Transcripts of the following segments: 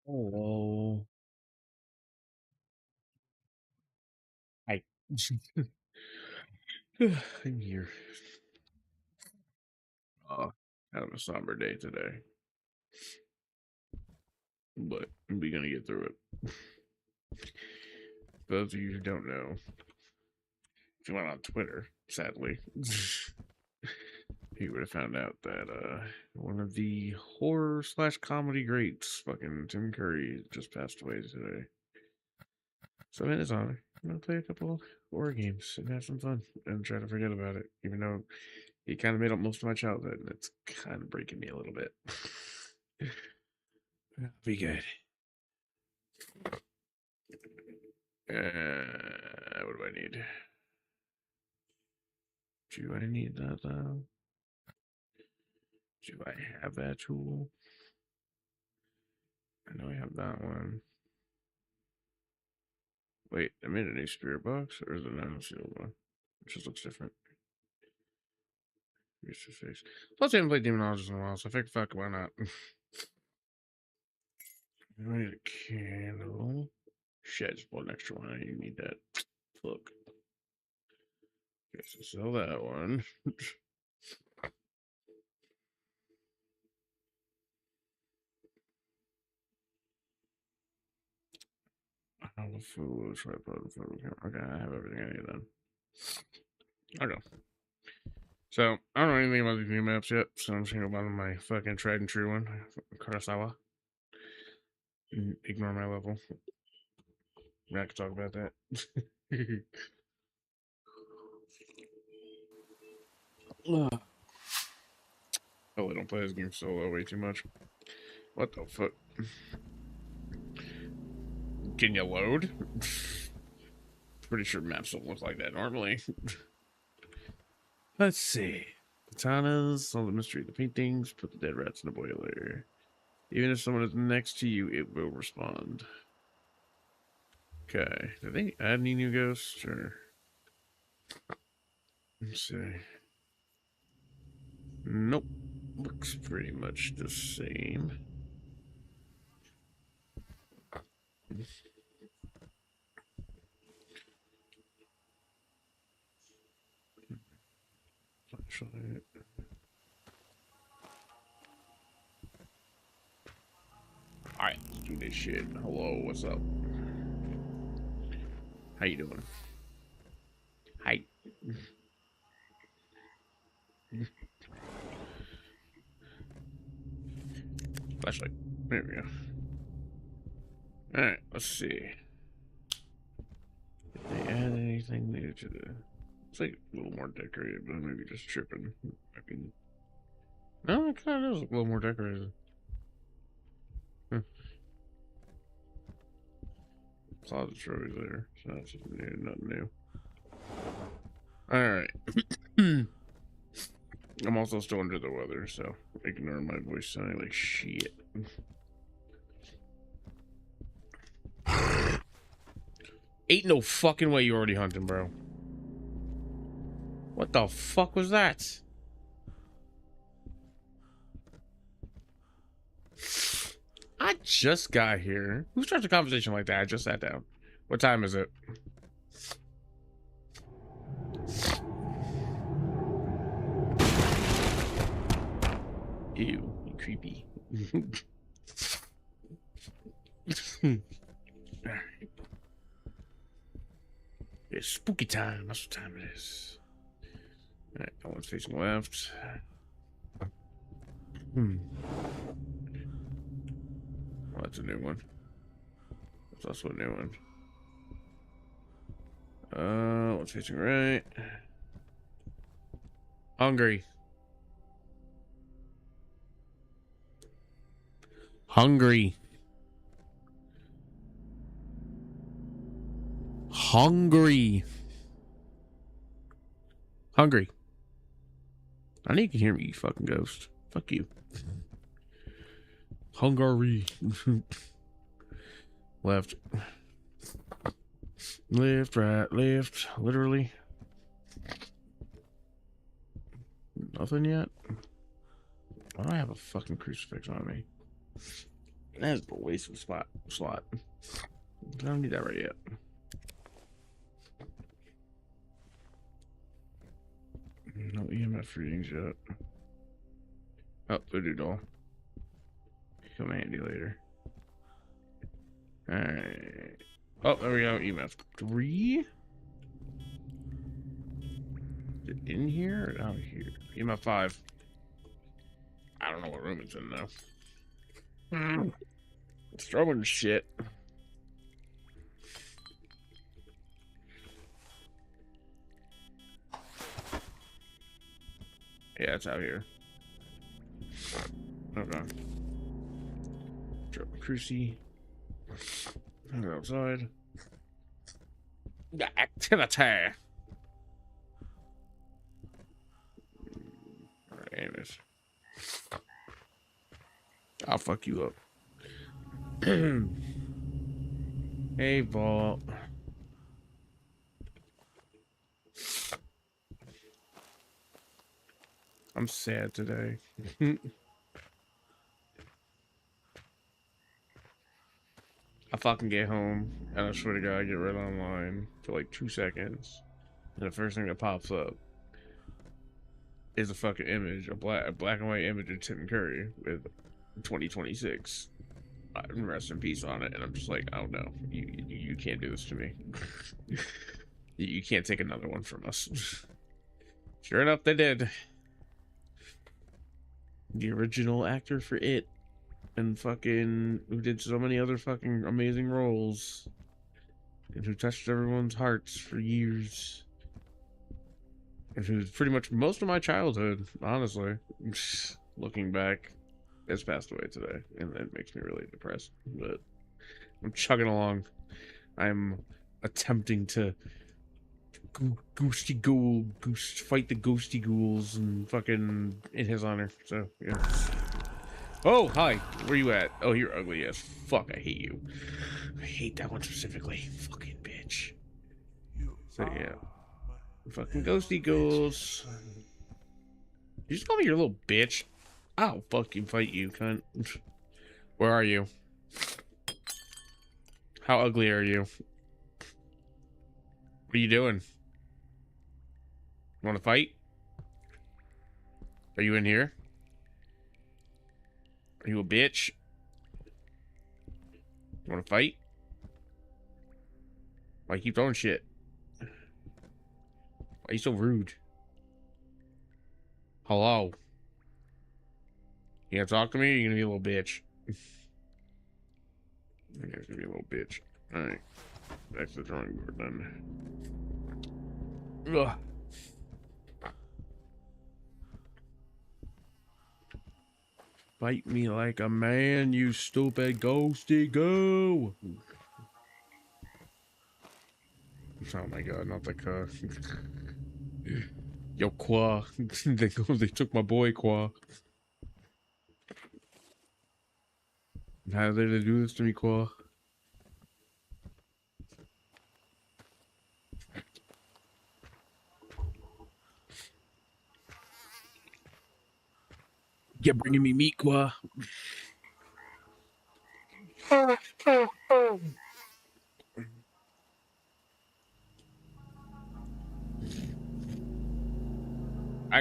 Hello. Hi. I'm here. Kind of a somber day today, but we're gonna get through it. For those of you who don't know, if you went on Twitter, sadly, you would have found out that one of the horror slash comedy greats, fucking Tim Curry, just passed away today. So in his honor, I'm gonna play a couple horror games and have some fun and try to forget about it, even though he kind of made up most of my childhood, and it's kind of breaking me a little bit. Be good. What do I need? Do I need that though? Do I have that tool? I know I have that one. Wait, I made a new spirit box, or is it not a sealed one? It just looks different. Use the face. Plus, I haven't played Demonologist in a while, so I figured, fuck, why not? I need a candle. Shit, I just bought an extra one. I didn't need that. Look. Okay, so sell that one. How the food should I put in food? Okay, I have everything I need then. Okay. So, I don't know anything about these new maps yet, so I'm just gonna go buy my fucking tried and true one, Kurosawa. Ignore my level. We're not gonna talk about that. Oh, I don't play this game solo way too much. What the fuck? Can you load? Pretty sure maps don't look like that normally. Let's see. Katanas, solve the mystery of the paintings, put the dead rats in the boiler. Even if someone is next to you, it will respond. Okay. Did they add any new ghosts, or... Let's see. Nope. Looks pretty much the same. Flashlight. Alright, let's do this shit. Hello, what's up? How you doing? Hi. Flashlight. There we go. Alright, let's see. They add anything new to the... It's like a little more decorated, but maybe just tripping. I mean... No, it kind of does look a little more decorated. Huh. Closet's already there, so that's just new, nothing new. Alright. I'm also still under the weather, so ignore my voice sounding like shit. Ain't no fucking way you already hunting, bro. What the fuck was that? I just got here. Who starts a conversation like that? I just sat down. What time is it? Ew, you creepy. It's spooky time. That's what time it is. Alright, that one's facing left. Well, that's a new one. That's also a new one. One's facing right. Hungry. Hungry. Hungry. Hungry. I know you can hear me, you fucking ghost. Fuck you. Hungry. Left. Left, right, left. Literally. Nothing yet? Why do I have a fucking crucifix on me? That's a waste of slot. I don't need that right yet. No EMF readings yet. Oh, voodoo doll. Come handy later. Alright. Oh, there we go. EMF 3. Is it in here or out here? EMF 5. I don't know what room it's in though. It's throwing shit. Yeah, it's out here. Okay. Drop a cruci. Go outside. The activity. Alright, anyways. I'll fuck you up. Hey, Vault. I'm sad today. I fucking get home, and I swear to God, I get right online for like 2 seconds. And the first thing that pops up is a fucking image, a black and white image of Tim Curry with 2026. Rest in peace on it. And I'm just like, oh no, you can't do this to me. You can't take another one from us. Sure enough, they did. The original actor for It, and fucking who did so many other fucking amazing roles, and who touched everyone's hearts for years, and who's pretty much most of my childhood, honestly. Looking back, has passed away today, and that makes me really depressed. But I'm chugging along. I'm attempting to fight the ghosty ghouls and fucking in his honor. So yeah. Oh, hi. Where you at? Oh, you're ugly as fuck. I hate you. I hate that one specifically. Fucking bitch. So yeah. Fucking ghosty ghouls. You just call me your little bitch. I'll fucking fight you, cunt. Where are you? How ugly are you? What are you doing? Want to fight? Are you in here? Are you a bitch? Want to fight? Why you keep throwing shit? Why are you so rude? Hello? You gonna talk to me or you gonna be a little bitch? You're gonna be a little bitch. Alright. Back to the drawing board then. Ugh. Fight me like a man, you stupid ghosty, go! Oh my god, not the car. Yo, Qua. They took my boy, Qua. How did they do this to me, Qua? You're bringing me meat, Qua. I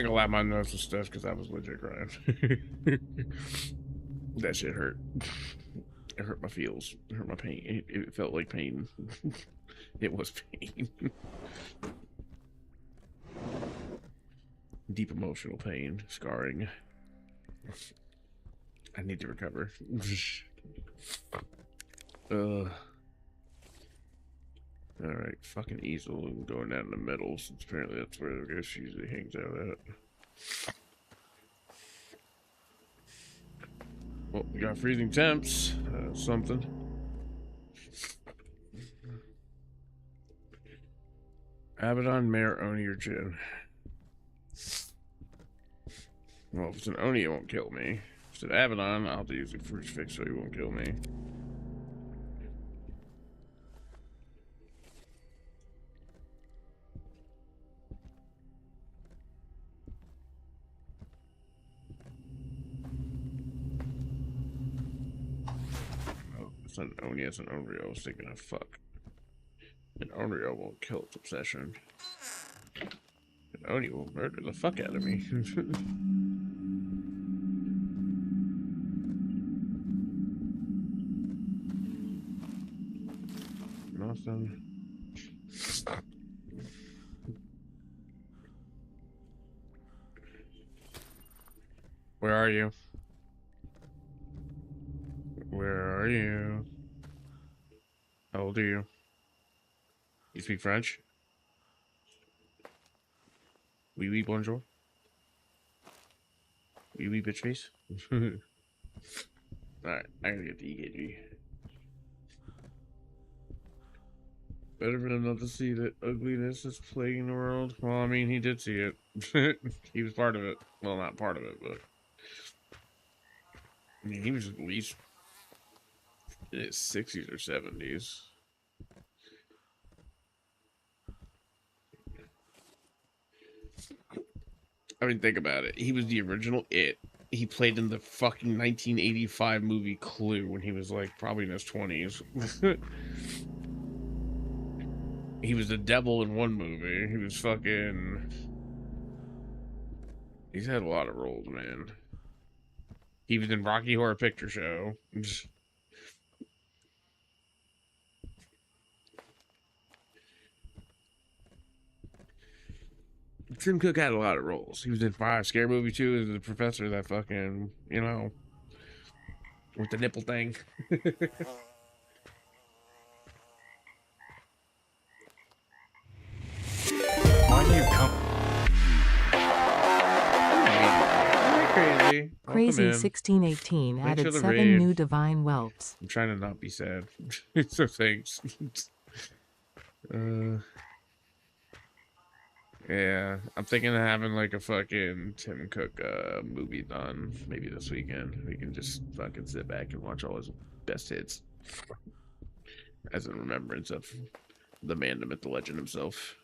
can lap my nose with stuff because I was legit crying. That shit hurt. It hurt my feels. It hurt my pain. It felt like pain. It was pain. Deep emotional pain. Scarring. I need to recover. Alright, fucking easel and going down in the middle, since apparently that's where the ghost usually hangs out at. Well, we got freezing temps. Something. Abaddon, Mare, Oni, or Jin. Well, if it's an Oni, it won't kill me. If it's an Abaddon, I'll have to use a fruit fix so he won't kill me. It's not an Oni, it's an Onryo. I was thinking of fuck. An Onryo won't kill its obsession. An Oni will murder the fuck out of me. Nothing. Where are you? Where are you? How old are you? You speak French? Oui, oui, bonjour. Oui, oui, bitch face. Alright, I gotta get the EKG. Better for them not to see that ugliness is plaguing the world. Well, I mean, he did see it. He was part of it. Well, not part of it, but... I mean, he was at least in his 60s or 70s. I mean, think about it. He was the original It. He played in the fucking 1985 movie Clue when he was, like, probably in his 20s. He was the devil in one movie. He was fucking... He's had a lot of roles, man. He was in Rocky Horror Picture Show. Tim Cook had a lot of roles. He was in Five Scare Movie too as the professor that fucking, you know, with the nipple thing. Why do you come? Crazy. Crazy 1618 Thanks for added the 7 raid. new divine whelps. I'm trying to not be sad. So thanks. Yeah, I'm thinking of having like a fucking Tim Cook movie done maybe this weekend. We can just fucking sit back and watch all his best hits as a remembrance of the man, the myth, the legend himself.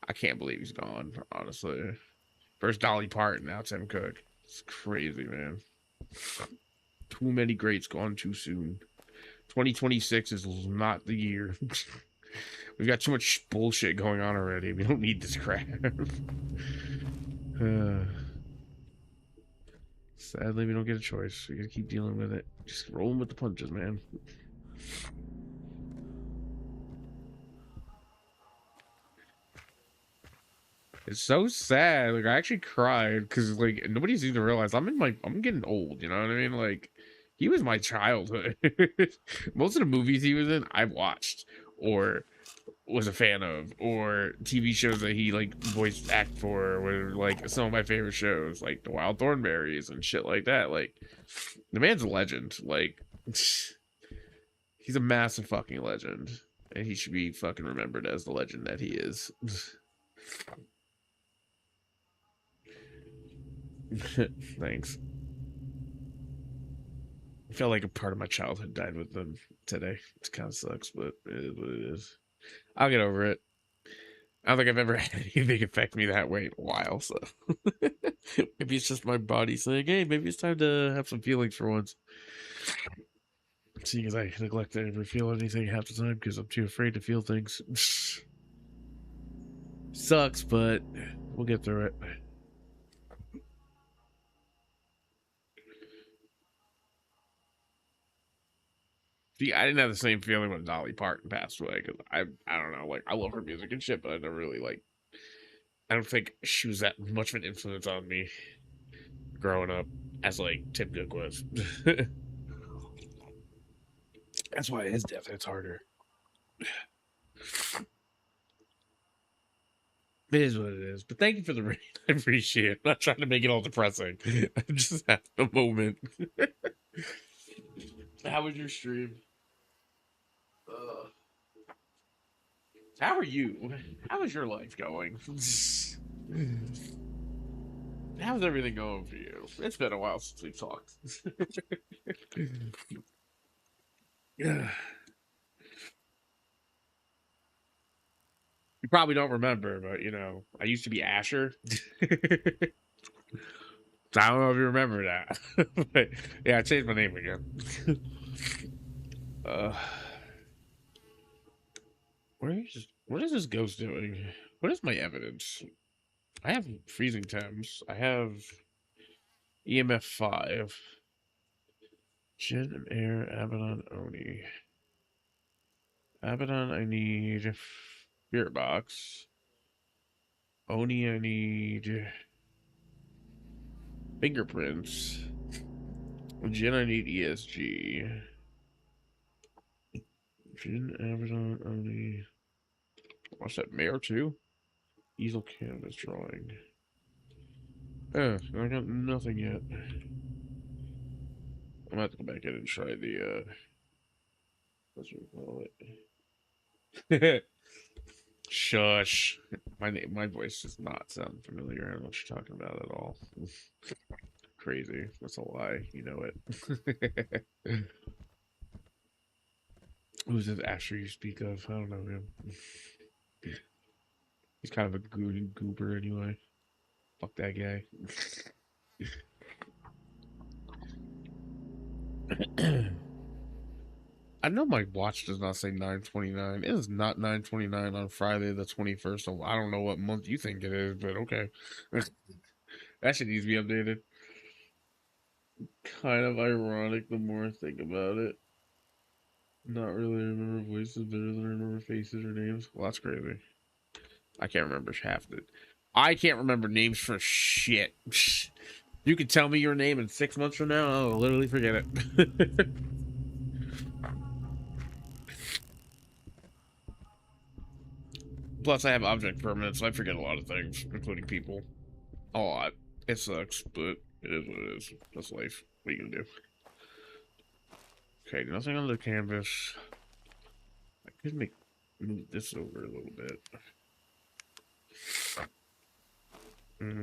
I can't believe he's gone, honestly. First Dolly Parton, now Tim Cook. It's crazy, man. Too many greats gone too soon. 2026 is not the year. We've got too much bullshit going on already. We don't need this crap. Sadly, we don't get a choice. We gotta keep dealing with it. Just rolling with the punches, man. It's so sad. Like, I actually cried because, like, nobody seems to realize I'm getting old. You know what I mean? Like, He was my childhood. Most of the movies he was in, I watched or was a fan of, or TV shows that he like voice act for were like some of my favorite shows, like The Wild Thornberrys and shit like that. Like, the man's a legend. Like, he's a massive fucking legend, and he should be fucking remembered as the legend that he is. Thanks. I feel like a part of my childhood died with them today. It kind of sucks, but it is what it is. I'll get over it. I don't think I've ever had anything affect me that way in a while, so maybe it's just my body saying, hey, maybe it's time to have some feelings for once. Seeing as I neglect to ever feel anything half the time because I'm too afraid to feel things. Sucks, but we'll get through it. See, I didn't have the same feeling when Dolly Parton passed away because I don't know, like, I love her music and shit, but I never really like. I don't think she was that much of an influence on me growing up as like Tim Cook was. That's why his death hits harder. It is what it is. But thank you for the rain. I appreciate it. I'm not trying to make it all depressing. I'm just having a moment. How was your stream? How are you? How is your life going? How's everything going for you? It's been a while since we've talked. Yeah. You probably don't remember, but you know, I used to be Asher. I don't know if you remember that. But, yeah, I changed my name again. uh, what is this ghost doing? What is my evidence? I have freezing temps. I have EMF 5. Jin, Air, Abaddon, Oni. Abaddon, I need Spirit Box. Oni, I need Fingerprints. Jin, I need ESG. Jin, Abaddon, Oni. What's that, Mare too? Easel canvas drawing. I got nothing yet. I'm gonna have to go back in and try the what's we call it? Shush. My voice does not sound familiar. I don't know what you're talking about at all. Crazy. That's a lie. You know it. Who's this Asher you speak of? I don't know him. He's kind of a good goober anyway. Fuck that guy. I know my watch does not say 9/29. It is not 9/29 on Friday the 21st. So I don't know what month you think it is, but okay. That shit needs to be updated. Kind of ironic the more I think about it. Not really remember voices better than I remember faces or names. Well, that's crazy. I can't remember half of it. I can't remember names for shit. You can tell me your name in 6 months from now, I'll literally forget it. Plus, I have object permanence, so I forget a lot of things, including people. A lot. It sucks, but it is what it is. That's life. What are you gonna do? Okay, nothing on the canvas. I could move this over a little bit.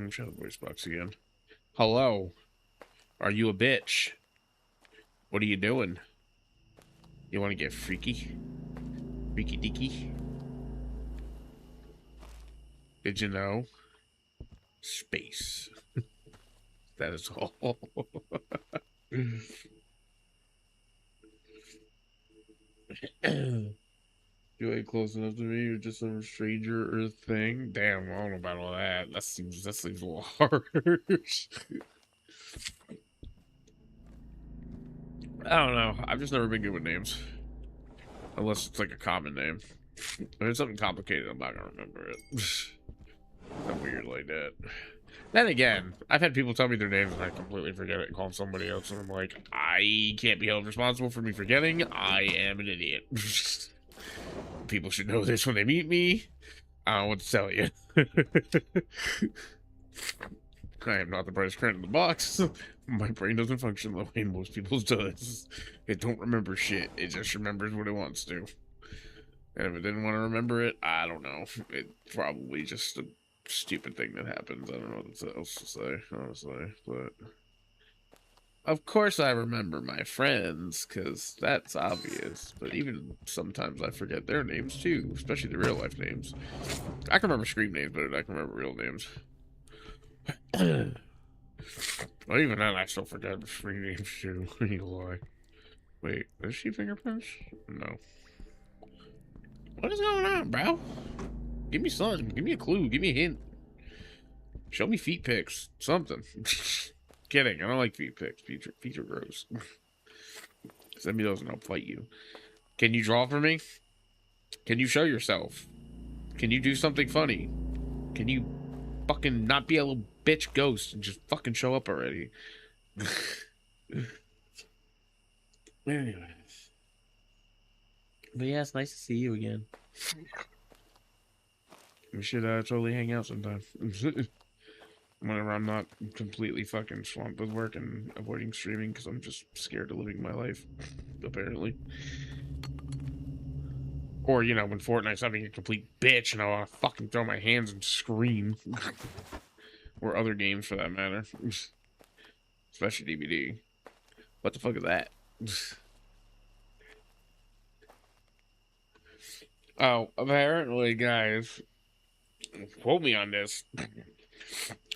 Try the voice box again. Hello. Are you a bitch? What are you doing? You want to get freaky? Freaky deaky? Did you know? Space. That is all. You ain't close enough to me. You're just some stranger or thing. Damn, I don't know about all that. That seems a little harsh. I don't know. I've just never been good with names, unless it's like a common name. If it's something complicated, I'm not gonna remember it. I'm weird like that. Then again, I've had people tell me their names and I completely forget it and call them somebody else, and I'm like, I can't be held responsible for me forgetting. I am an idiot. People should know this when they meet me. I don't know what to tell you. I am not the brightest crayon in the box. My brain doesn't function the way most people's does. It don't remember shit. It just remembers what it wants to. And if it didn't want to remember it, I don't know. It's probably just a stupid thing that happens. I don't know what else to say, honestly. But of course I remember my friends, because that's obvious. But even sometimes I forget their names too, especially the real life names. I can remember screen names better than I can remember real names. Well, even then, I still forget the screen names too. You lie. Wait, is she fingerprints? No. What is going on, bro? Give me something. Give me a clue. Give me a hint. Show me feet pics. Something. Kidding. I don't like feet pics. Feet are gross. Send me those and I'll fight you. Can you draw for me? Can you show yourself? Can you do something funny? Can you fucking not be a little bitch ghost and just fucking show up already? Anyways. But yeah, it's nice to see you again. We should totally hang out sometime. Whenever I'm not completely fucking swamped with work and avoiding streaming because I'm just scared of living my life, apparently. Or, you know, when Fortnite's having a complete bitch and I want to fucking throw my hands and scream. Or other games for that matter. Especially DVD. What the fuck is that? Oh, apparently, guys, quote me on this.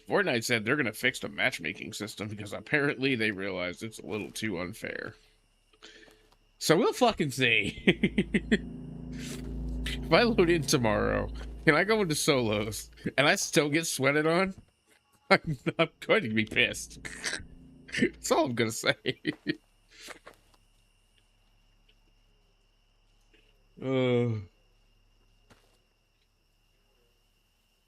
Fortnite said they're gonna fix the matchmaking system because apparently they realized it's a little too unfair. So we'll fucking see. If I load in tomorrow, can I go into solos and I still get sweated on? I'm going to be pissed. That's all I'm gonna say.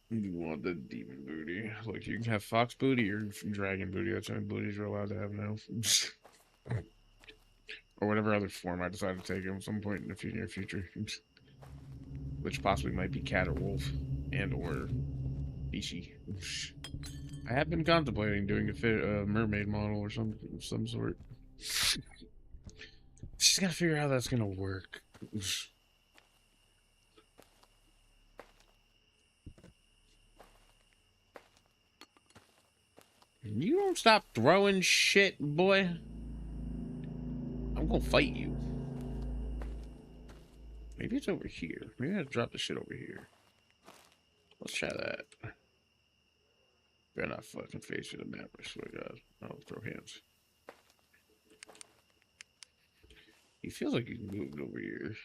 You want the demon booty. Look, you can have fox booty or dragon booty. That's the only booties you're allowed to have now. Or whatever other form I decide to take at some point in the near future. Which possibly might be cat or wolf. And or fishy. I have been contemplating doing a mermaid model or some sort. Just gotta figure out how that's gonna work. You don't stop throwing shit, boy. I'm gonna fight you. Maybe it's over here. Maybe I gotta drop the shit over here. Let's try that. Better not fucking face to the map, I swear to God. I'll throw hands. He feels like he's moved over here.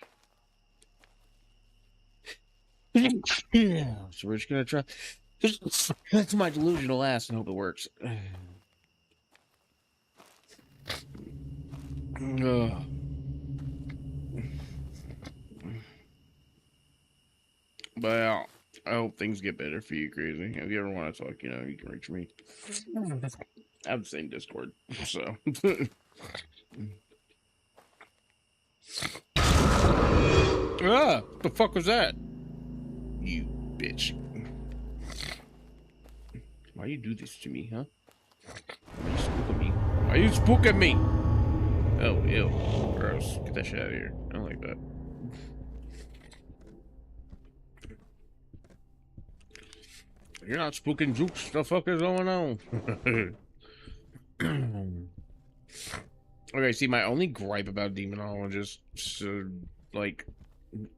Yeah. So we're just gonna try. That's my delusional ass and hope it works. But I hope things get better for you, Crazy. If you ever want to talk, you know, you can reach me. I have the same Discord, so. Ah, the fuck was that? You bitch. Why you do this to me, huh? Why you spooking me? Why you spooking me? Oh, ew. Gross. Get that shit out of here. I don't like that. You're not spooking Jukes. The fuck is going on? Okay, see, my only gripe about Demonologist, like,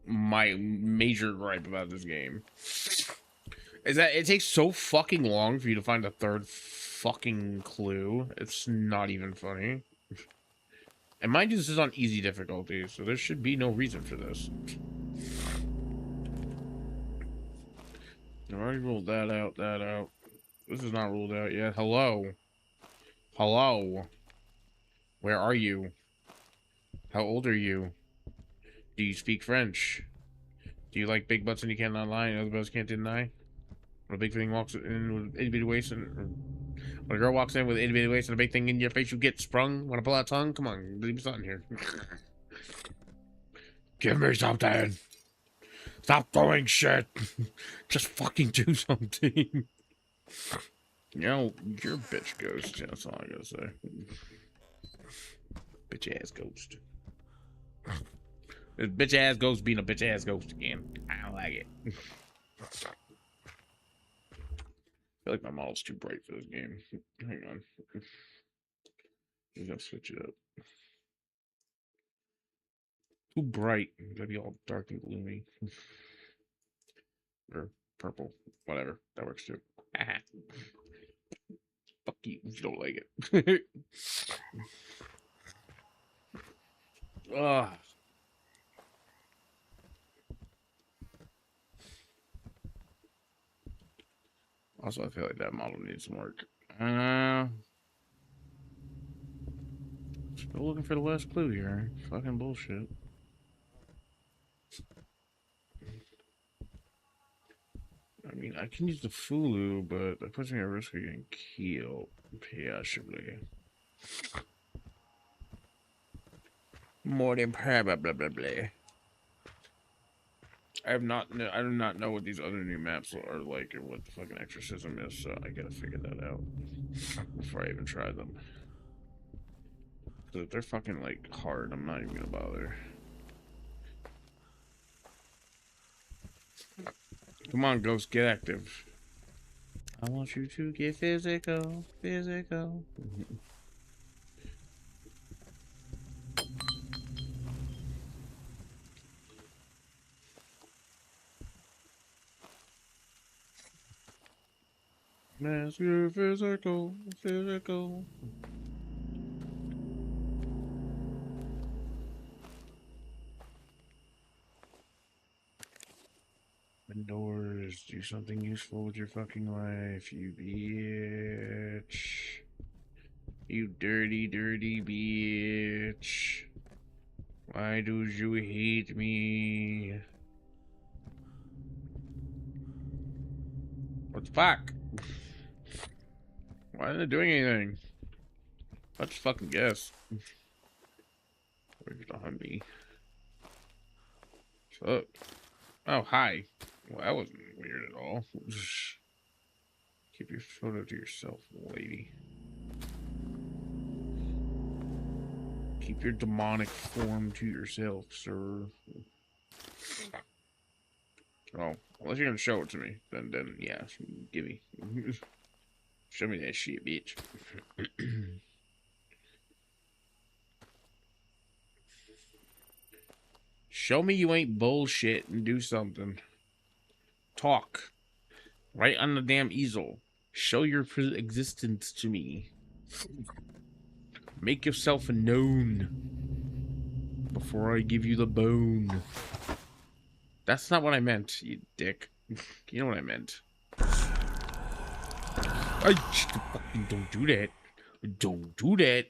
my major gripe about this game, is that it takes so fucking long for you to find a third fucking clue. It's not even funny. And mind you, this is on easy difficulty, so there should be no reason for this. I already ruled that out, This is not ruled out yet. Hello? Hello? Where are you? How old are you? Do you speak French? Do you like big butts and you can't lie and other butts can't deny? When a big thing walks in with itty bitty waist, and when a girl walks in with itty bitty waist and a big thing in your face, you get sprung. Want to pull out tongue? Come on, leave me something here. Give me something. Stop throwing shit. Just fucking do something. You know, you're a bitch ghost. Yeah, that's all I gotta say. Bitch ass ghost. This bitch ass ghost being a bitch ass ghost again. I don't like it. I feel like my model's too bright for this game. Hang on. I'm gonna switch it up. Too bright. Gotta be all dark and gloomy. Or purple. Whatever. That works too. Fuck you if you don't like it. Ugh. Also, I feel like that model needs some work. Still looking for the last clue here. Fucking bullshit. I mean, I can use the Fulu, but that puts me at risk of getting killed. Possibly. More than probably. I do not know what these other new maps are like or what the fucking exorcism is, so I gotta figure that out before I even try them. So if they're fucking like hard, I'm not even gonna bother. Come on, Ghost, get active. I want you to get physical, physical. Let's get physical, physical. Indoors, do something useful with your fucking life, you bitch. You dirty, dirty bitch. Why do you hate me? What the fuck? Why isn't it doing anything? Let's fucking guess. Where's the honey? What's up? Oh, hi. Well, that wasn't weird at all. Keep your photo to yourself, lady. Keep your demonic form to yourself, sir. Oh, unless you're gonna show it to me, then yeah, give me. Show me that shit, bitch. Show me you ain't bullshit and do something. Talk. Right on the damn easel. Show your existence to me. Make yourself known before I give you the bone. That's not what I meant, you dick. You know what I meant. I fucking don't do that. Don't do that.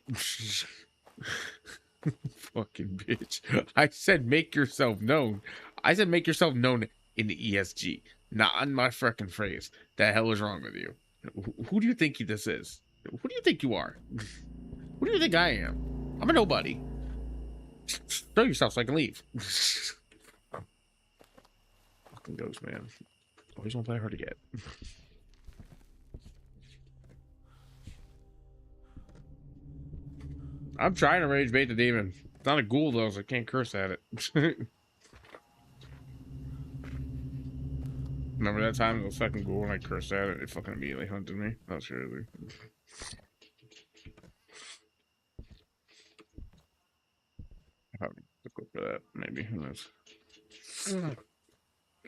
Fucking bitch. I said make yourself known. I said make yourself known in the ESG, not on my freaking phrase. The hell is wrong with you? Who do you think this is? Who do you think you are? Who do you think I am? I'm a nobody. Show yourself so I can leave. Fucking ghost, man. Always want to play hard to get. I'm trying to rage bait the demon. It's not a ghoul though, so I can't curse at it. Remember that time it was fucking ghoul and I cursed at it? It fucking immediately hunted me. Not seriously. Let's go for that, maybe. Who knows?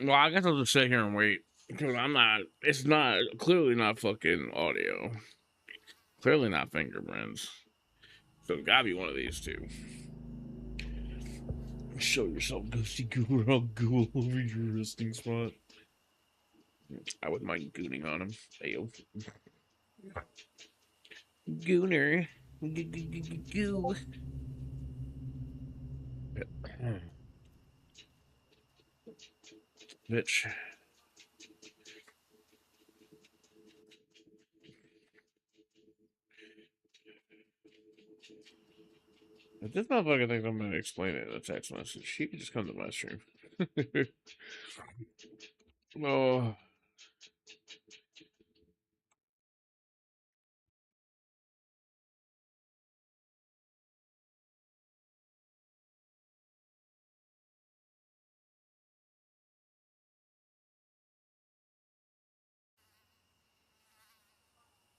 Well, I guess I'll just sit here and wait. Because I'm not, it's not, clearly not fucking audio. Clearly not fingerprints. So it's gotta be one of these two. Show yourself, ghosty ghoul, or I'll ghoul over your resting spot. I wouldn't mind gooning on him. Ayo. Gooner. Goo. Bitch. If this motherfucker thinks I'm gonna explain it in a text message, he can just come to my stream. Oh,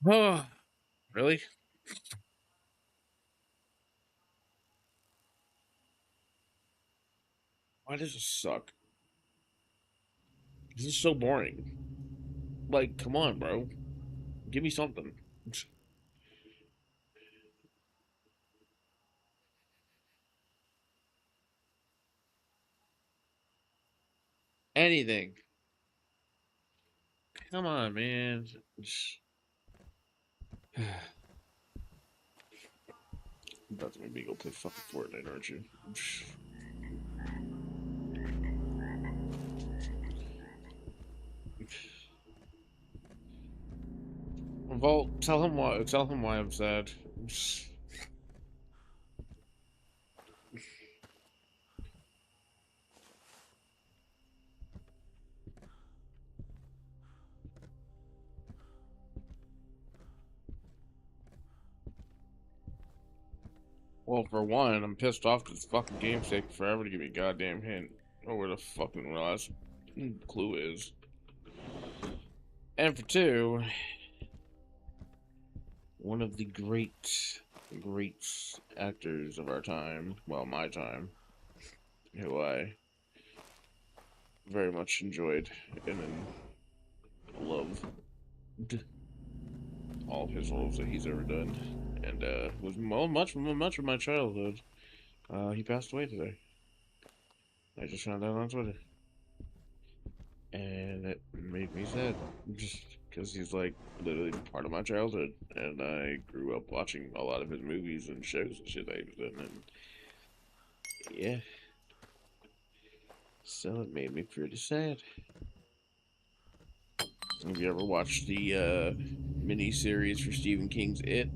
oh, really? Why does this suck? This is so boring. Like, come on, bro. Give me something. Anything. Come on, man. About to make me go play fucking Fortnite, aren't you? Vault, tell him why. Tell him why I'm sad. Well, for one, I'm pissed off because fucking game's taking forever to give me a goddamn hint or where the fucking last clue is. And for two, one of the great actors of our time, well, my time, who I very much enjoyed and loved all of his roles that he's ever done, and was much of my childhood. He passed away today. I just found out on Twitter, and it made me sad, just because he's like literally part of my childhood, and I grew up watching a lot of his movies and shows and shit that he was in, and yeah, so it made me pretty sad. Have you ever watched the mini series for Stephen King's It?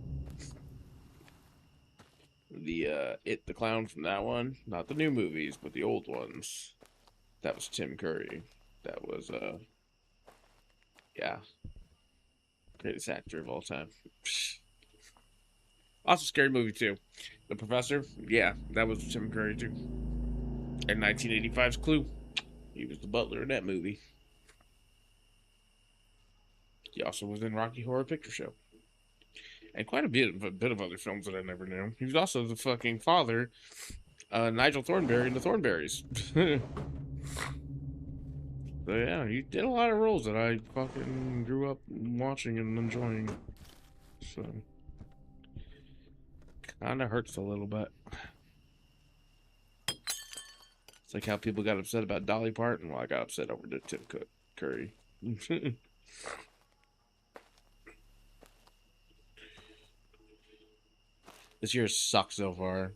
The It the Clown from that one, not the new movies, but the old ones. That was Tim Curry. That was yeah, greatest actor of all time. Also, scary movie too. The Professor, yeah, that was Tim Curry too. And 1985's Clue, he was the butler in that movie. He also was in Rocky Horror Picture Show, and quite a bit of other films that I never knew. He was also the fucking father, Nigel Thornberry in the Thornberrys. So yeah, he did a lot of roles that I fucking grew up watching and enjoying. So kind of hurts a little bit. It's like how people got upset about Dolly Parton. Well, I got upset over the Tim Curry. This year sucks so far.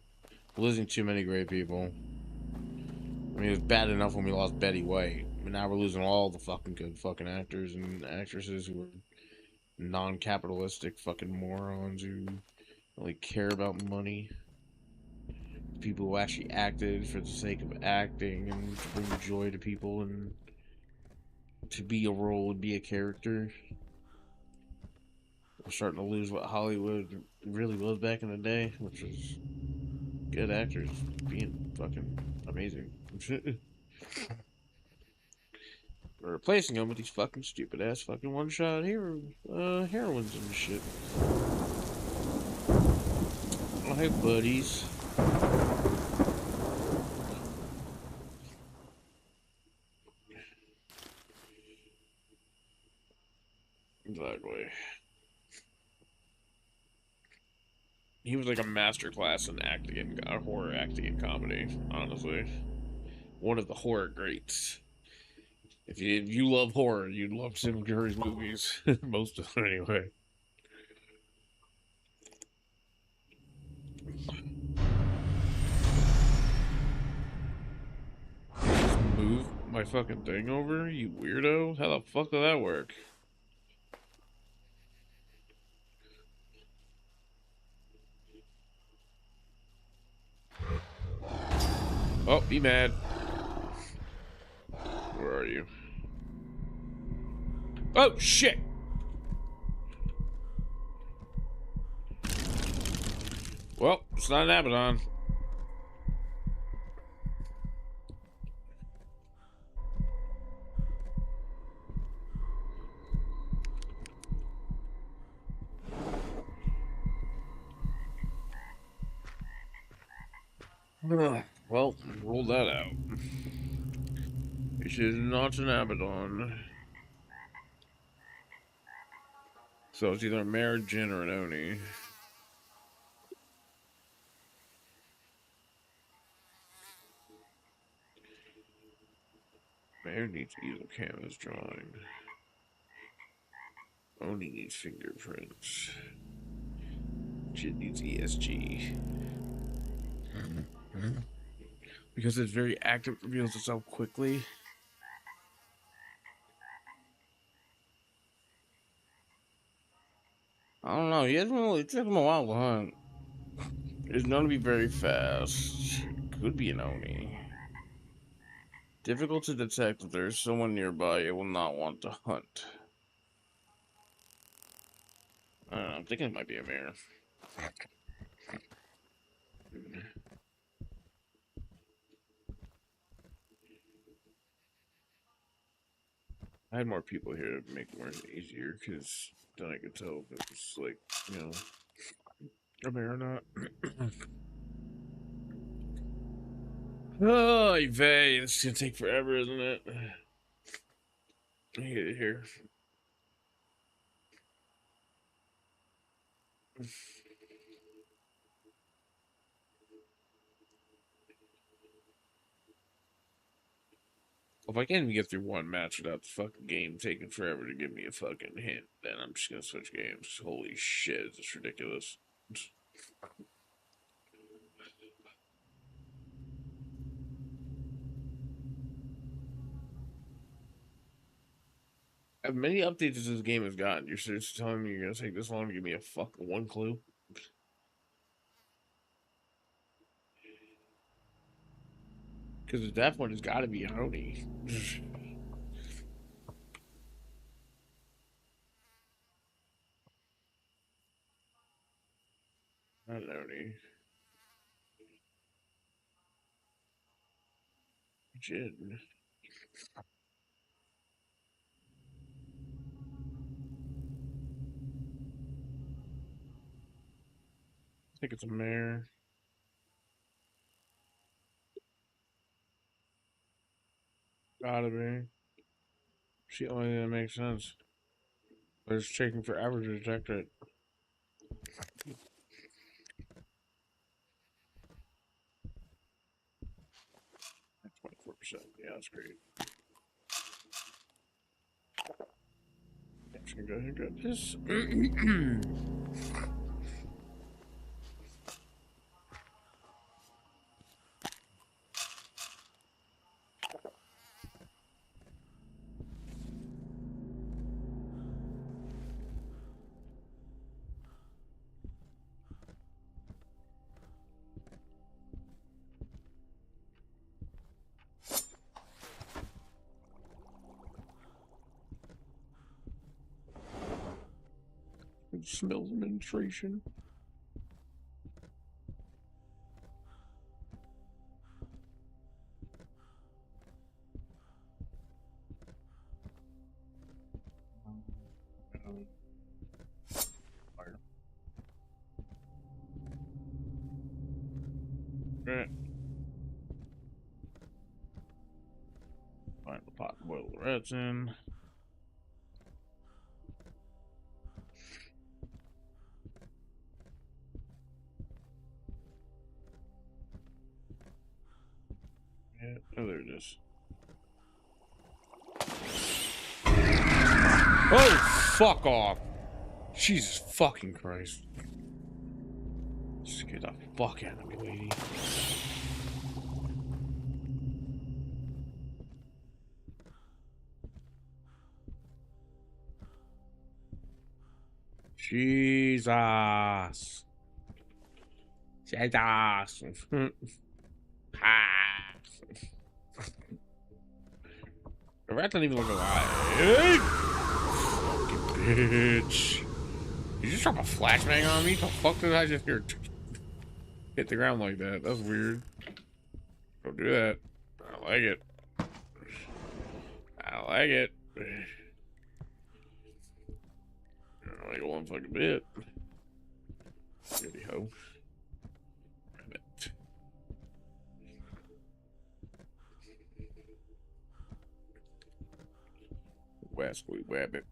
We're losing too many great people. I mean, it was bad enough when we lost Betty White, but now we're losing all the fucking good fucking actors and actresses who are non-capitalistic fucking morons who only care about money. People who actually acted for the sake of acting and to bring joy to people and to be a role and be a character. We're starting to lose what Hollywood really was back in the day, which was good actors being fucking amazing. We're replacing them with these fucking stupid ass fucking one shot heroines and shit. Oh, hey, buddies. Exactly. He was like a master class in acting and horror acting and comedy, honestly. One of the horror greats. If you love horror, you'd love Tim Curry's movies. Most of them, anyway. Just move my fucking thing over, you weirdo? How the fuck did that work? Oh, be mad. Where are you? Oh, shit! Well, it's not an Abaddon. Well, roll that out. It is not an Abaddon. So it's either a mare, Jin, or an Oni. Mare needs easel canvas drawing. Oni needs fingerprints. Jin needs ESG. Because it's very active, it reveals itself quickly. I don't know. It took him a while to hunt. It's known to be very fast. Could be an Oni. Difficult to detect. If there's someone nearby, it will not want to hunt. I don't know. I'm thinking it might be a mare. I had more people here to make it more easier, because then I could tell if it was like, you know, a mare or not. Oh, Vey, this is gonna take forever, isn't it? Let me get it here. If I can't even get through one match without the fucking game taking forever to give me a fucking hint, then I'm just gonna switch games. Holy shit, it's ridiculous. As many updates as this game has gotten, you're seriously telling me you're gonna take this long to give me a fucking one clue? Because at that point, it's gotta be Oni. Not Oni. Jin. I think it's a mare. Gotta be. She only thing that makes sense. But it's taking forever to detect it. 24%. Yeah, that's great. I'm just gonna go ahead and grab this. It smells menstruation. Fire. Right. Find the pot and boil the rats in. Yeah, oh, there it is. Oh, fuck off. Jesus fucking Christ. Just get the fuck out of me, lady. Jesus. Jesus. Ah. The rat doesn't even look alive. Hey! Fucking bitch. You just drop a flashbang on me? The fuck did I just hear hit the ground like that? That's weird. Don't do that. I don't like it. I don't like it. I don't like it one fucking bit. Dirty hoe. Rabbit. Wascally wabbit.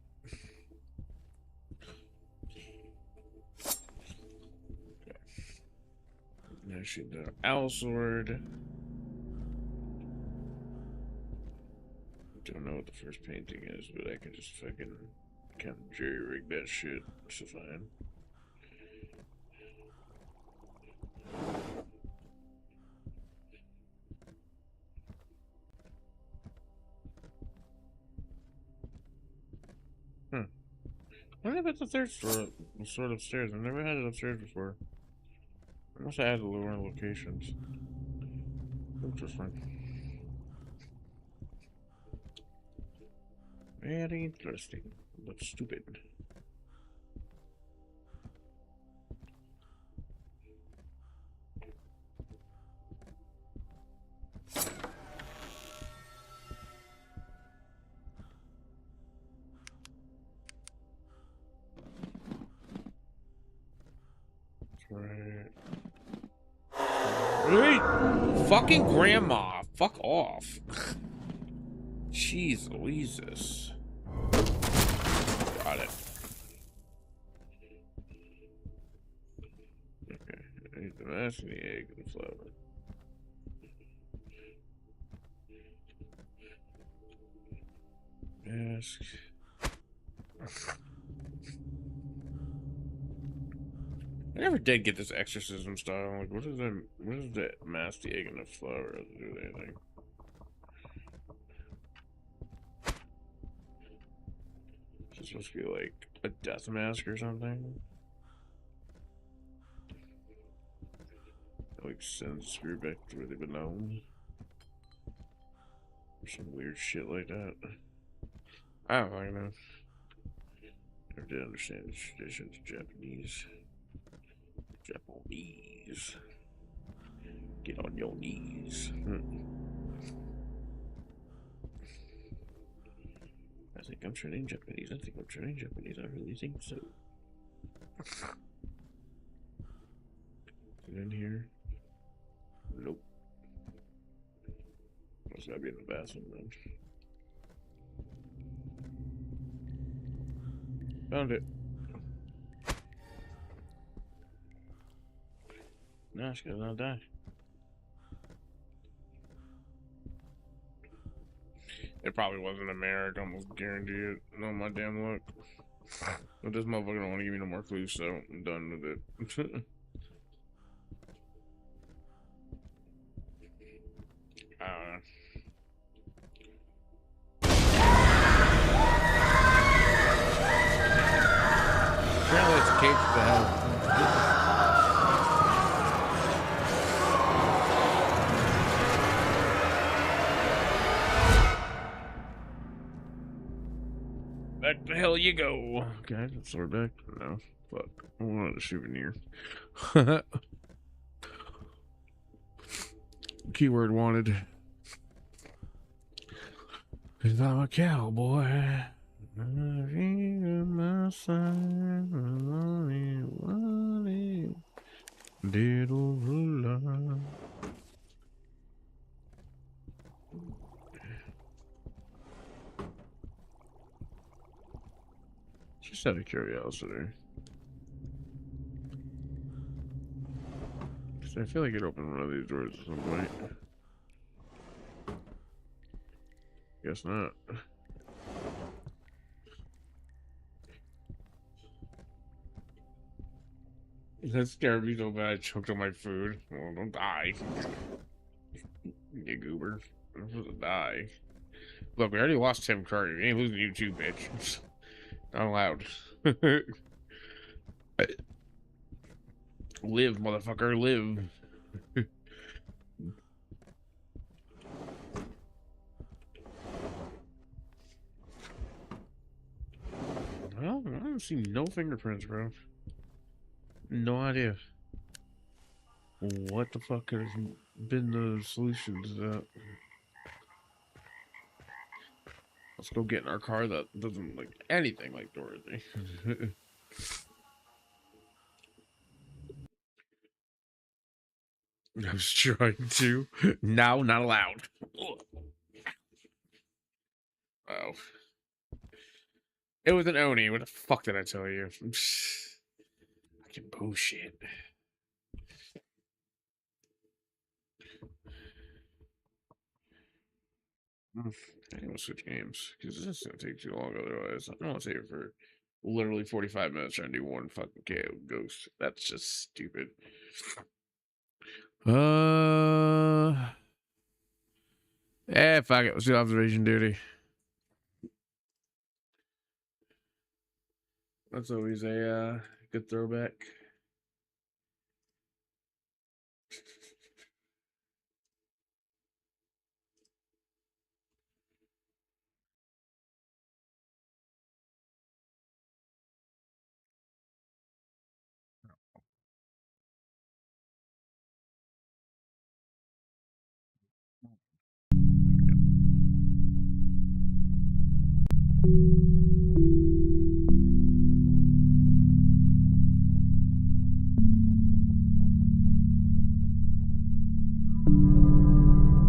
Now she did an owl sword. Don't know what the first painting is, but I can just fucking kind of jerry rig that shit. So fine. I wonder if it's the third floor, sort of upstairs. I've never had it upstairs before. I must have had the lower locations. Interesting. Very interesting, but stupid. Right. Hey! Fucking grandma! Fuck off. Jeez Louises. Got it. Okay. I need the mask and the egg and the flour. Mask. I never did get this exorcism style. Like, what is that? What is that mask, the egg, and the flour have to do with anything? Is it supposed to be like a death mask or something? Like sends the spirit back to where they belong. Or some weird shit like that. I don't fucking know. Never did understand the traditions of Japanese. Japanese. Get on your knees. I think I'm turning Japanese. I think I'm turning Japanese. I really think so. Is it in here? Nope. Must gotta be in the bathroom then. Found it. No, she's gonna not die. It probably wasn't a mare. I can almost guarantee it. No, my damn luck. But this motherfucker don't want to give me no more clues, so I'm done with it. I don't know. Apparently it's a cage to hell. Back the hell you go. Okay, sword back. No, fuck. I wanted a souvenir. Keyword wanted. Cause I'm a cowboy. My side, little ruler. Just out of curiosity. Cause I feel like it opened one of these doors at some point. Guess not. That scared me so bad I choked on my food. Well, don't die. You goober. I'm supposed to die. Look, we already lost Tim Curry. We ain't losing you too, bitch. Not allowed. Live, motherfucker, live. don't see no fingerprints, bro. No idea. What the fuck could have been the solution to that? Let's go get in our car that doesn't look anything like Dorothy. I was trying to. Now, not allowed. Oh. It was an Oni. What the fuck did I tell you? Fucking bullshit. I don't want to switch games because this is gonna take too long otherwise. I don't want to save it for literally 45 minutes trying to do one fucking KO ghost. That's just stupid. Fuck it. Let's do observation duty. That's always a good throwback.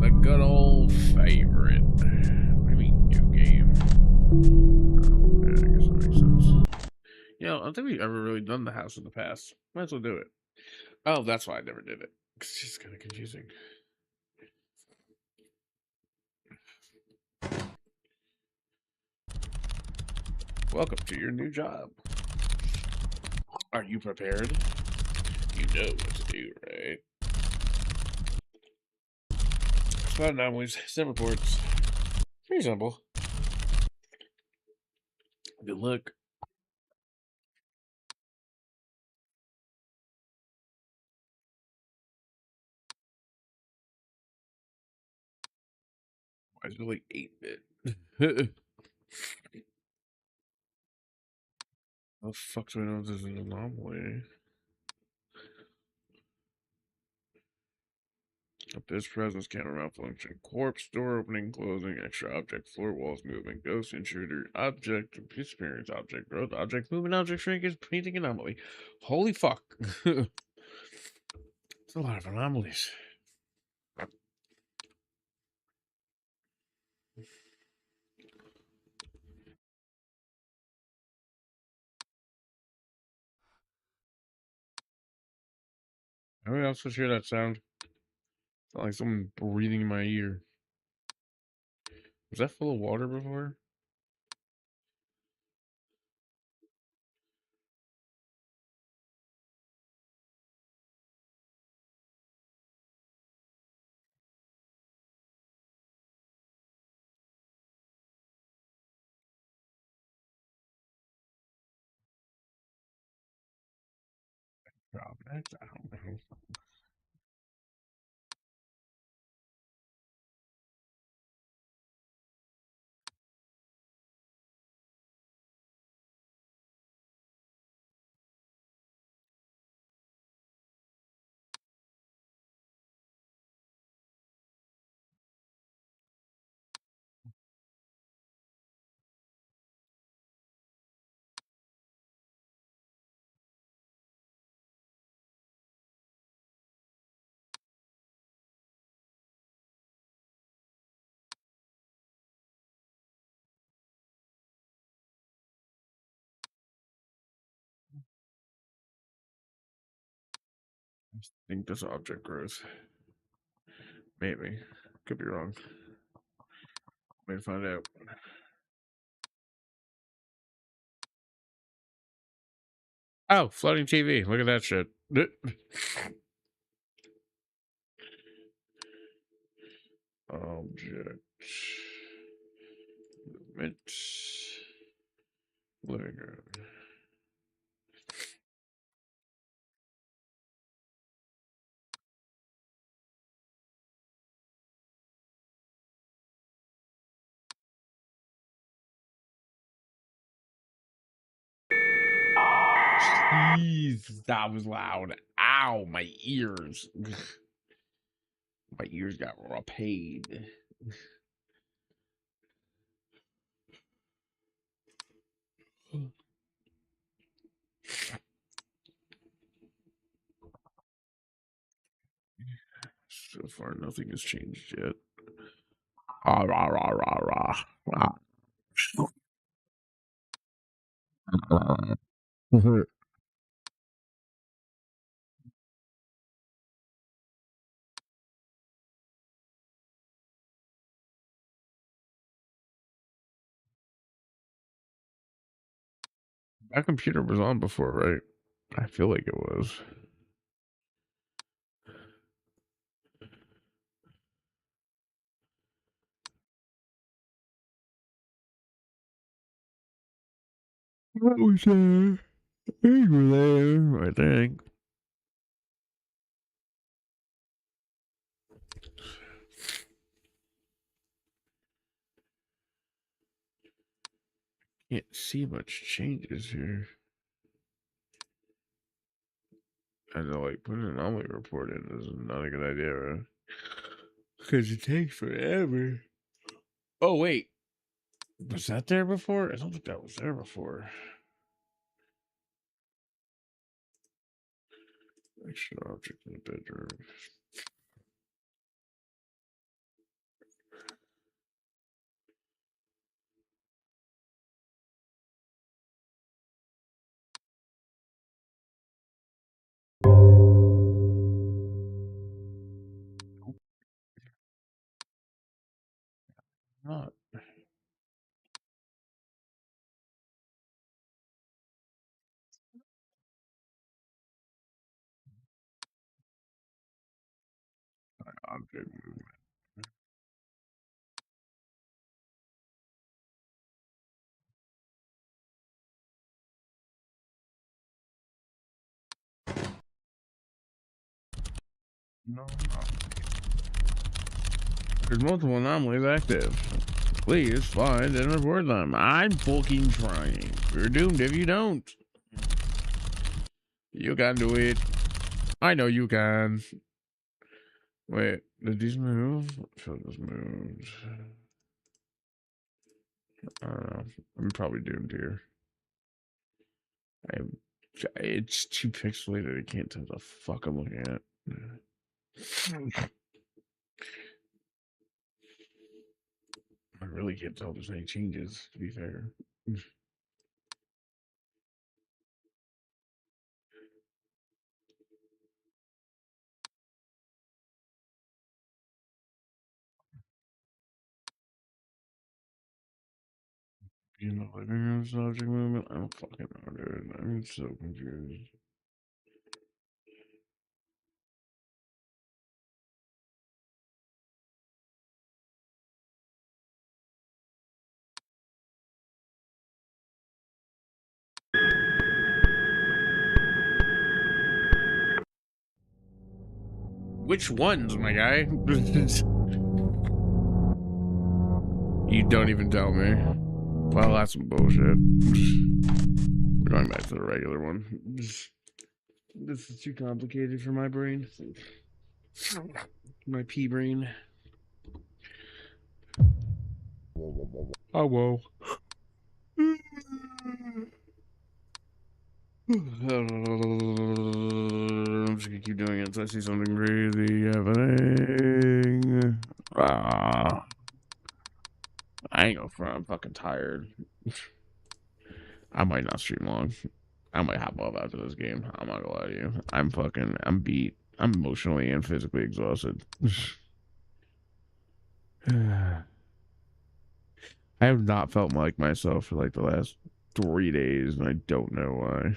The good old favorite. What do you mean, new game? Oh, yeah, I guess that makes sense. You know, I don't think we've ever really done the house in the past. Might as well do it. Oh, that's why I never did it. It's just kind of confusing. Welcome to your new job. Are you prepared? You know what to do, right? Spot anomalies, sim reports. Pretty simple. Good luck. Why is it like 8-bit? How the fuck do I know this is an anomaly? This presence camera malfunction. Corpse, door opening, closing, extra object, floor walls moving, ghost intruder, object, experience object, growth object, movement object, shrinkage, painting anomaly. Holy fuck. It's a lot of anomalies. Everyone else just hear that sound? It's not like someone breathing in my ear. Was that full of water before? Probably. I don't know. I think this object grows. Maybe. Could be wrong. Maybe find out. Oh, floating TV. Look at that shit. Object. Movement. Living room. Jeez, that was loud. Ow, my ears. My ears got raw paid. So far, nothing has changed yet. Ah, rah, rah, rah, rah, rah. That computer was on before, right? I feel like it was. What was there? You were there, I think. Can't see much changes here. I know, like, putting an anomaly report in is not a good idea, right? Because it takes forever. Oh, wait. Was that there before? I don't think that was there before. Action object in the bedroom. Not. Object movement. No, no. There's multiple anomalies active. Please find and report them. I'm fucking trying. You're doomed if you don't. You can do it. I know you can. Wait, did these move? I feel like this moved. I don't know. I'm probably doomed here. It's too pixelated. I can't tell the fuck I'm looking at. I really can't tell if there's any changes, to be fair. You know, living room subject movement? I don't fucking know, dude. I'm so confused. Which ones, my guy? You don't even tell me. Well, that's some bullshit. We're going back to the regular one. This is too complicated for my brain. My pea brain. Oh, whoa. I'm just gonna keep doing it until I see something crazy happening. I ain't gonna front. I'm fucking tired. I might not stream long. I might hop off after this game. I'm not gonna lie to you. I'm beat. I'm emotionally and physically exhausted. I have not felt like myself for like the last 3 days, and I don't know why.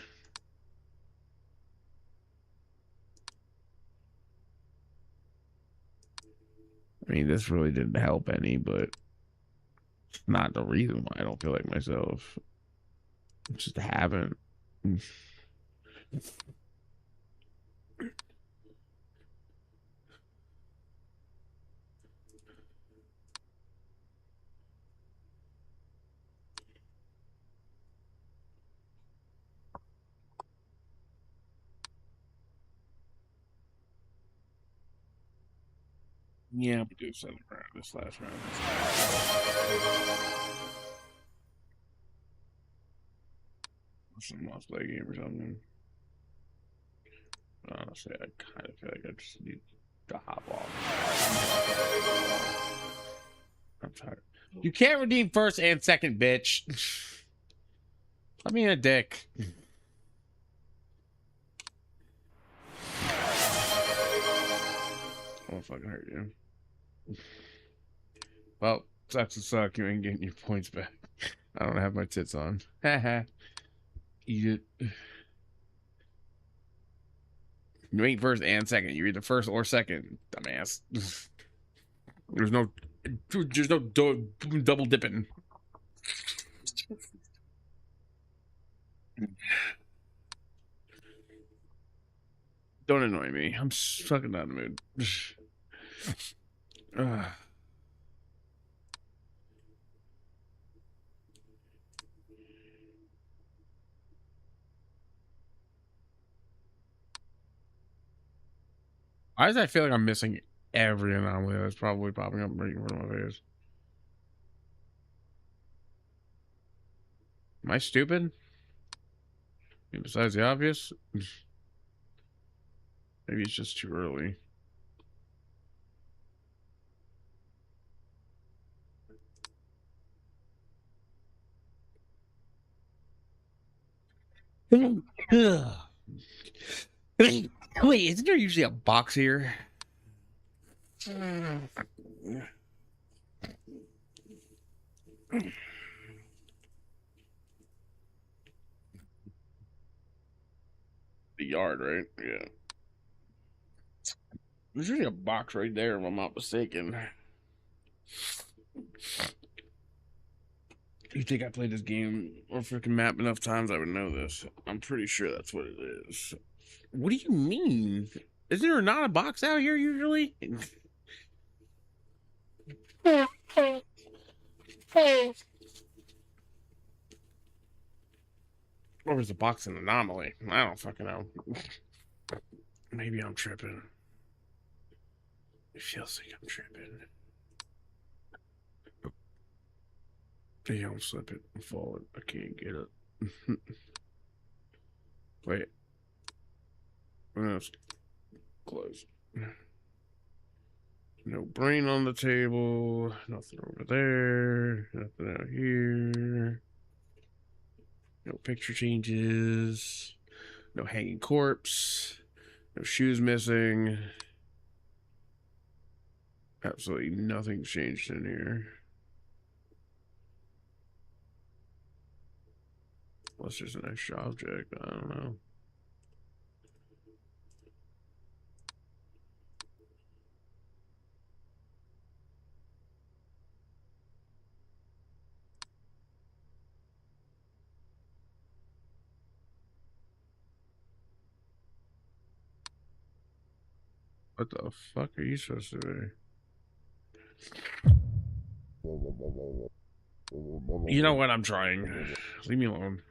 I mean, this really didn't help any, but it's not the reason why I don't feel like myself. I just haven't. Yeah, we do second round. This last round. Some multiplayer game or something. Honestly, I kind of feel like I just need to hop off. I'm tired. You can't redeem first and second, bitch. I mean, a dick. I won't fucking hurt you. Well, sucks to suck. You ain't getting your points back. I don't have my tits on. Haha. Eat it. You ain't first and second. You're either first or second, dumbass. There's no double dipping. Don't annoy me. I'm fucking not in the mood. Why does I feel like I'm missing every anomaly that's probably popping up right in front of my face? Am I stupid? Besides the obvious? Maybe it's just too early. Wait, isn't there usually a box here? The yard, right? Yeah. There's usually a box right there, if I'm not mistaken. You think I played this game or freaking map enough times I would know this? I'm pretty sure that's what it is. What do you mean? Isn't there not a box out here usually? Or is the box an anomaly? I don't fucking know. Maybe I'm tripping. It feels like I'm tripping. Hey, I'll slip it and fall it. I can't get it. Wait. That's closed. No brain on the table. Nothing over there. Nothing out here. No picture changes. No hanging corpse. No shoes missing. Absolutely nothing changed in here. Unless there's an extra object. I don't know. What the fuck are you supposed to be? You know what? I'm trying. Leave me alone.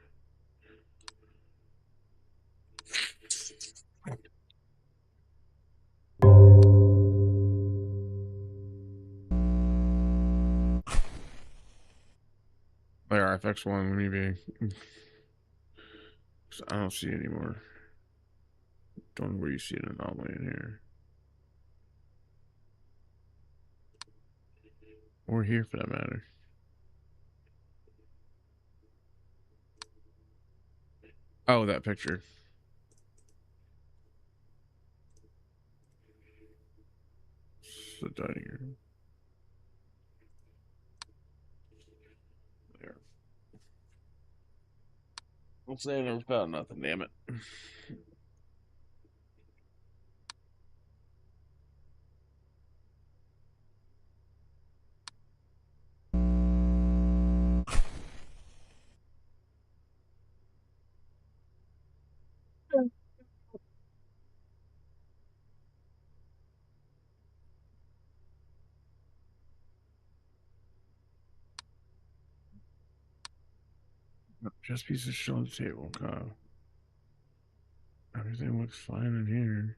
There, FX1, maybe. I don't see anymore. Don't know where you see an anomaly in here. Or here for that matter. Oh, that picture. It's the dining room. There. Don't say I never found nothing, damn it. Just pieces of shit on the table, Kyle. Everything looks fine in here.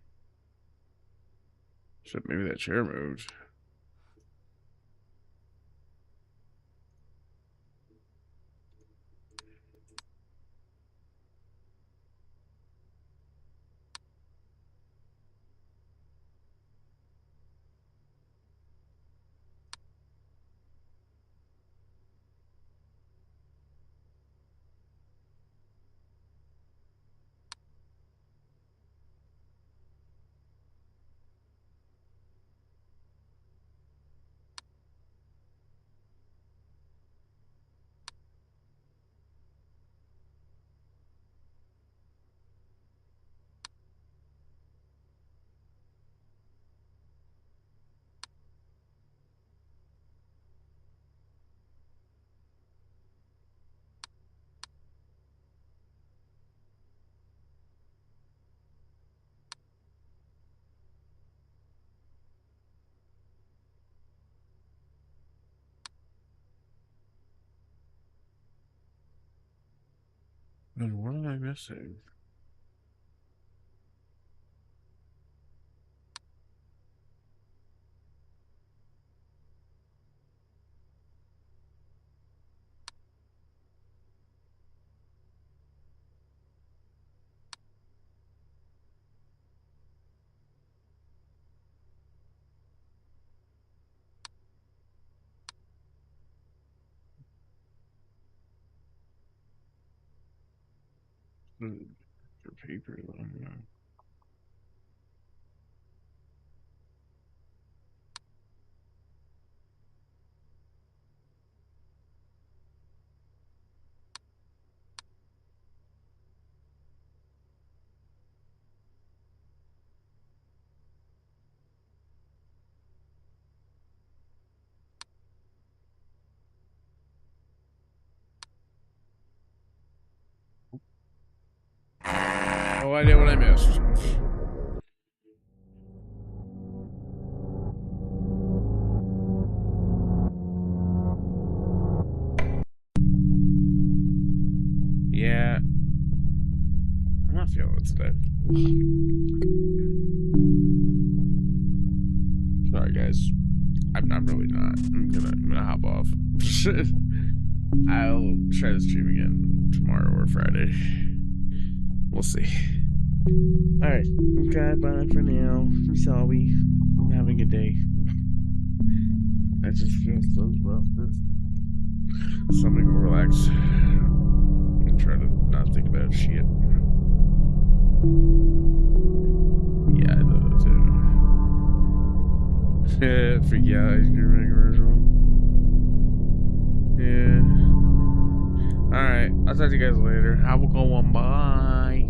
Except maybe that chair moved. And what am I missing? For paper, though. Yeah. No idea what I missed. Yeah. I'm not feeling it today. Sorry, guys. I'm really not. I'm gonna hop off. I'll try to stream again tomorrow or Friday. We'll see. Alright. Okay, bye for now. I'm sorry. I'm having a day. I just feel so rough. Something to relax. And try to not think about shit. Yeah, I know that too. Freaky out ice cream commercial. Yeah. Alright, I'll talk to you guys later. Have a good one. Bye.